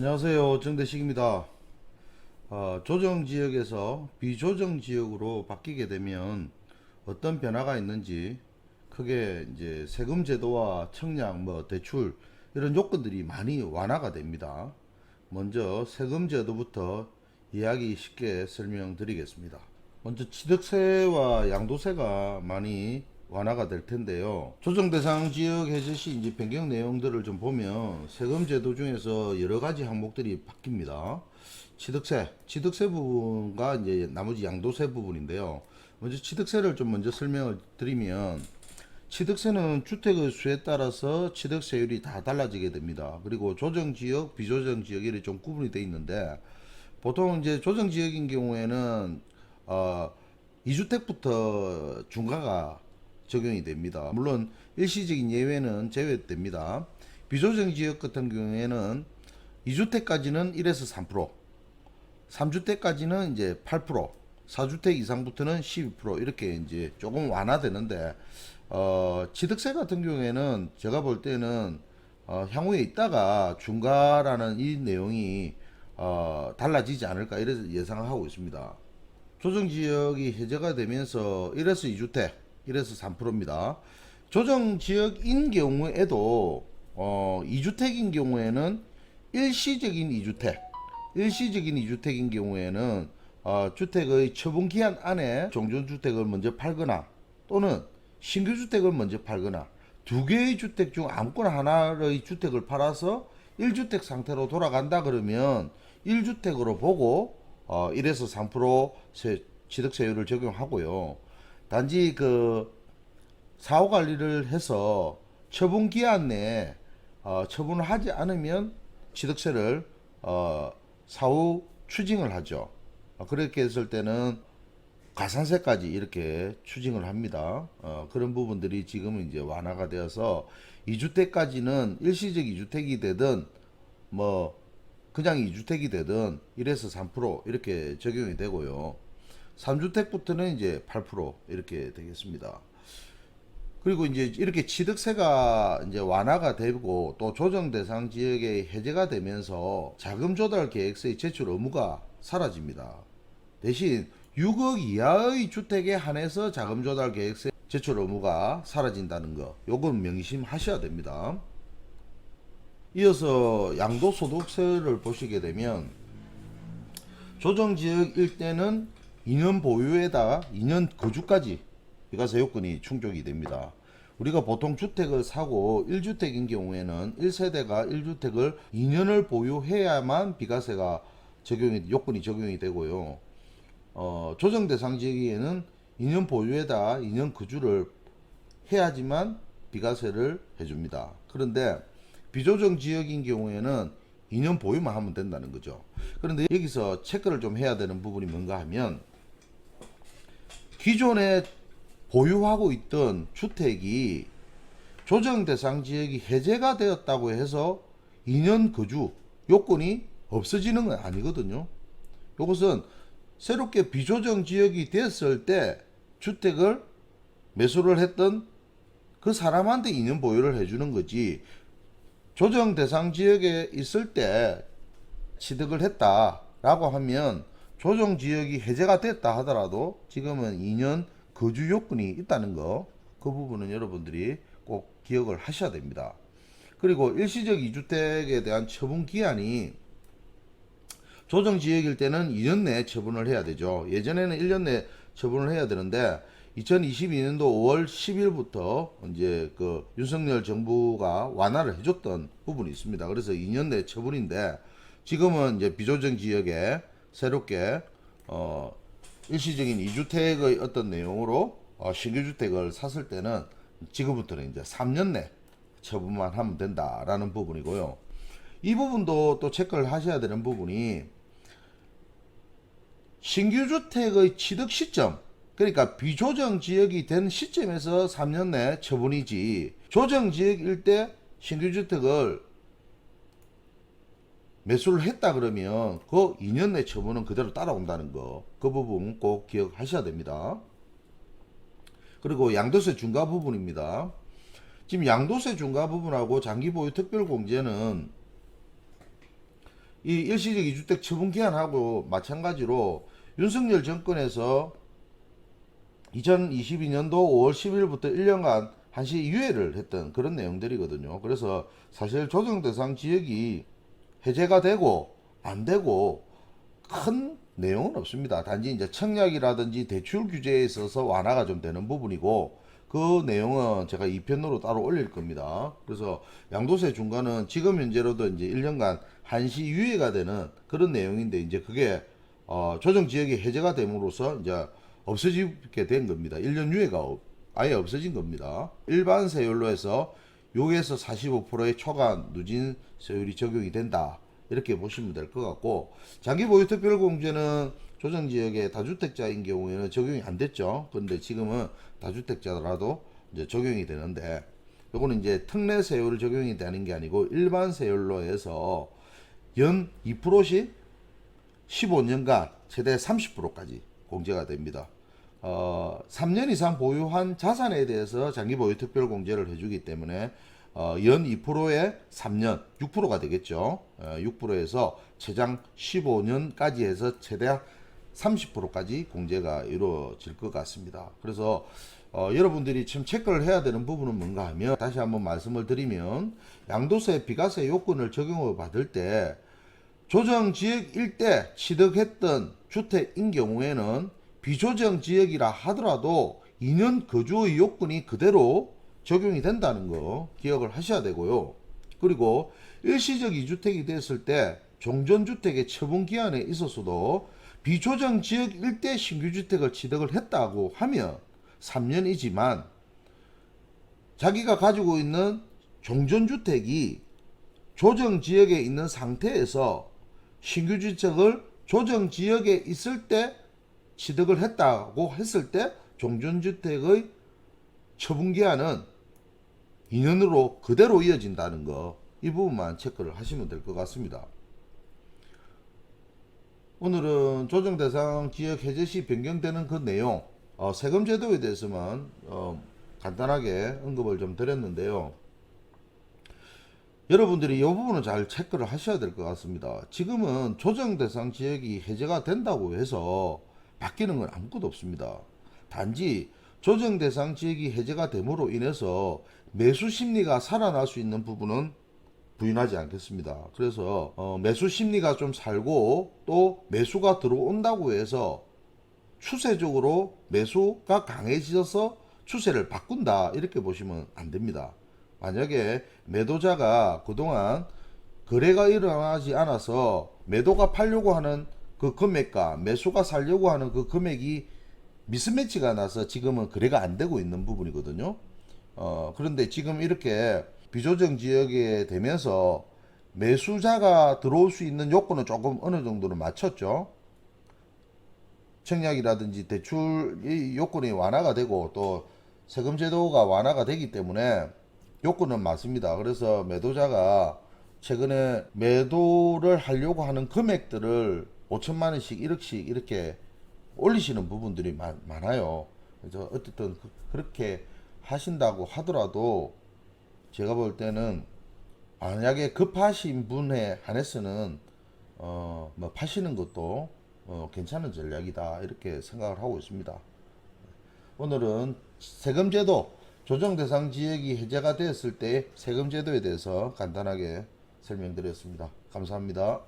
안녕하세요. 정대식입니다. 조정지역에서 비조정지역으로 바뀌게 되면 어떤 변화가 있는지 크게 이제 세금 제도와 청약, 대출 이런 요건들이 많이 완화가 됩니다. 먼저 세금 제도부터 이야기 쉽게 설명드리겠습니다. 먼저 취득세와 양도세가 많이 완화가 될 텐데요. 조정 대상 지역 해제 시 이제 변경 내용들을 좀 보면 세금 제도 중에서 여러 가지 항목들이 바뀝니다. 취득세 부분과 이제 나머지 양도세 부분인데요. 먼저 취득세를 좀 먼저 설명을 드리면 취득세는 주택의 수에 따라서 취득세율이 다 달라지게 됩니다. 그리고 조정지역, 비조정지역 이렇게 좀 구분이 되어 있는데 보통 이제 조정지역인 경우에는 2주택부터 중과가 적용이 됩니다. 물론 일시적인 예외는 제외됩니다. 비조정지역 같은 경우에는 2주택까지는 1에서 3%, 3주택까지는 이제 8%, 4주택 이상부터는 12% 이렇게 이제 조금 완화되는데 취득세 같은 경우에는 제가 볼 때는 향후에 있다가 중과라는 이 내용이 달라지지 않을까 이래서 예상하고 있습니다. 조정지역이 해제가 되면서 1에서 2주택, 1에서 3%입니다. 조정지역인 경우에도 2주택인 경우에는 일시적인 2주택, 일시적인 2주택인 경우에는 주택의 처분기한 안에 종전주택을 먼저 팔거나 또는 신규주택을 먼저 팔거나 두 개의 주택 중 아무거나 하나의 주택을 팔아서 1주택 상태로 돌아간다 그러면 1주택으로 보고 1에서 3% 취득세율을 적용하고요. 단지 그 사후 관리를 해서 처분 기한 내에 처분을 하지 않으면 취득세를 사후 추징을 하죠. 그렇게 했을 때는 가산세까지 이렇게 추징을 합니다. 그런 부분들이 지금은 이제 완화가 되어서 2주택까지는 일시적 2주택이 되든 뭐 그냥 2주택이 되든 1에서 3% 이렇게 적용이 되고요. 3주택부터는 이제 8% 이렇게 되겠습니다. 그리고 이제 이렇게 취득세가 이제 완화가 되고 또 조정 대상 지역에 해제가 되면서 자금 조달 계획서의 제출 의무가 사라집니다. 대신 6억 이하의 주택에 한해서 자금 조달 계획서 제출 의무가 사라진다는 거, 요건 명심하셔야 됩니다. 이어서 양도소득세를 보시게 되면 조정지역 일대는 2년 보유에다 2년 거주까지 비과세 요건이 충족이 됩니다. 우리가 보통 주택을 사고 1주택인 경우에는 1세대가 1주택을 2년을 보유해야만 비과세가 요건이 적용이 되고요. 조정 대상 지역에는 2년 보유에다 2년 거주를 해야지만 비과세를 해줍니다. 그런데 비조정 지역인 경우에는 2년 보유만 하면 된다는 거죠. 그런데 여기서 체크를 좀 해야 되는 부분이 뭔가 하면 기존에 보유하고 있던 주택이 조정 대상 지역이 해제가 되었다고 해서 2년 거주 요건이 없어지는 건 아니거든요. 이것은 새롭게 비조정 지역이 됐을 때 주택을 매수를 했던 그 사람한테 2년 보유를 해주는 거지, 조정 대상 지역에 있을 때 취득을 했다라고 하면 조정 지역이 해제가 됐다 하더라도 지금은 2년 거주 요건이 있다는 거, 그 부분은 여러분들이 꼭 기억을 하셔야 됩니다. 그리고 일시적 2주택에 대한 처분 기한이 조정 지역일 때는 2년 내에 처분을 해야 되죠. 예전에는 1년 내에 처분을 해야 되는데 2022년도 5월 10일부터 이제 그 윤석열 정부가 완화를 해줬던 부분이 있습니다. 그래서 2년 내 처분인데 지금은 이제 비조정 지역에 새롭게 일시적인 2주택의 어떤 내용으로 신규 주택을 샀을 때는 지금부터는 이제 3년 내 처분만 하면 된다라는 부분이고요. 이 부분도 또 체크를 하셔야 되는 부분이 신규 주택의 취득 시점, 그러니까 비조정 지역이 된 시점에서 3년 내 처분이지, 조정 지역일 때 신규 주택을 매수를 했다 그러면 그 2년 내 처분은 그대로 따라온다는 거, 그 부분 꼭 기억하셔야 됩니다. 그리고 양도세 중과 부분입니다. 지금 양도세 중과 부분하고 장기 보유 특별 공제는 이 일시적 2주택 처분 기한하고 마찬가지로 윤석열 정권에서 2022년도 5월 10일부터 1년간 한시 유예를 했던 그런 내용들이거든요. 그래서 사실 조정 대상 지역이 해제가 되고 안 되고 큰 내용은 없습니다. 단지 이제 청약이라든지 대출 규제에 있어서 완화가 좀 되는 부분이고, 그 내용은 제가 2편으로 따로 올릴 겁니다. 그래서 양도세 중과는 지금 현재로도 이제 1년간 한시 유예가 되는 그런 내용인데, 이제 그게 조정 지역이 해제가 됨으로써 이제 없어지게 된 겁니다. 1년 유예가 아예 없어진 겁니다. 일반 세율로 해서 6에서 45%의 초과 누진 세율이 적용이 된다, 이렇게 보시면 될 것 같고, 장기 보유 특별공제는 조정 지역의 다주택자인 경우에는 적용이 안 됐죠. 그런데 지금은 다주택자라도 이제 적용이 되는데, 요거는 이제 특례 세율 적용이 되는 게 아니고 일반 세율로 해서 연 2%씩 15년간 최대 30%까지 공제가 됩니다. 3년 이상 보유한 자산에 대해서 장기 보유 특별 공제를 해주기 때문에 연 2%에 3년 6%가 되겠죠. 6%에서 최장 15년까지 해서 최대 30%까지 공제가 이루어질 것 같습니다. 그래서 여러분들이 지금 체크를 해야 되는 부분은 뭔가 하면, 다시 한번 말씀을 드리면, 양도세 비과세 요건을 적용을 받을 때 조정 지역 일대 취득했던 주택인 경우에는 비조정 지역이라 하더라도 2년 거주의 요건이 그대로 적용이 된다는 거 기억을 하셔야 되고요. 그리고 일시적 2주택이 됐을 때 종전주택의 처분 기한에 있어서도 비조정 지역 일대 신규주택을 취득을 했다고 하면 3년이지만, 자기가 가지고 있는 종전주택이 조정지역에 있는 상태에서 신규주택을 조정지역에 있을 때 취득을 했다고 했을 때 종전주택의 처분기한은 2년으로 그대로 이어진다는 거, 이 부분만 체크를 하시면 될 것 같습니다. 오늘은 조정 대상 지역 해제 시 변경되는 그 내용, 세금 제도에 대해서만 간단하게 언급을 좀 드렸는데요. 여러분들이 이 부분은 잘 체크를 하셔야 될 것 같습니다. 지금은 조정 대상 지역이 해제가 된다고 해서 바뀌는 건 아무것도 없습니다. 단지 조정 대상 지역이 해제가 됨으로 인해서 매수 심리가 살아날 수 있는 부분은 부인하지 않겠습니다. 그래서 매수 심리가 좀 살고 또 매수가 들어온다고 해서 추세적으로 매수가 강해져서 추세를 바꾼다, 이렇게 보시면 안 됩니다. 만약에 매도자가 그동안 거래가 일어나지 않아서 매도가 팔려고 하는 그 금액과 매수가 살려고 하는 그 금액이 미스매치가 나서 지금은 거래가 안 되고 있는 부분이거든요. 그런데 지금 이렇게 비조정 지역에 되면서 매수자가 들어올 수 있는 요건은 조금 어느 정도는 맞췄죠. 청약이라든지 대출 요건이 완화가 되고 또 세금 제도가 완화가 되기 때문에 요건은 맞습니다. 그래서 매도자가 최근에 매도를 하려고 하는 금액들을 5천만 원씩 1억씩 이렇게 올리시는 부분들이 많아요. 그래서 어쨌든 그렇게 하신다고 하더라도 제가 볼 때는 만약에 급하신 분에 한해서는 뭐 파시는 것도 괜찮은 전략이다, 이렇게 생각을 하고 있습니다. 오늘은 세금제도 조정 대상 지역이 해제가 되었을 때 세금제도에 대해서 간단하게 설명드렸습니다. 감사합니다.